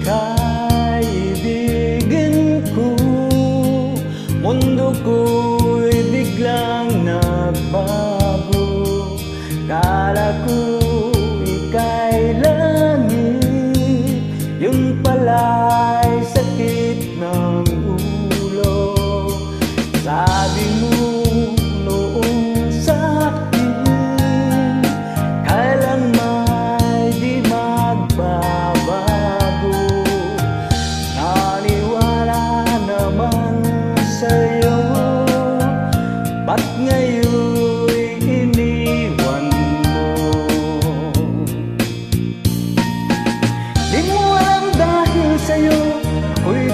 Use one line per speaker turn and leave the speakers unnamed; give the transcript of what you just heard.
kaibigan ko. Mundo ko'y biglang nagbago. Kala ko ika'y langit, yun pala'y sakit ng ulo. Sabi mo noong sa'kin, kailan may di magbabago. Naniwala naman sa'yo, ba't ngayon'y iniwan mo? Di mo alam dahil sa'yo ako'y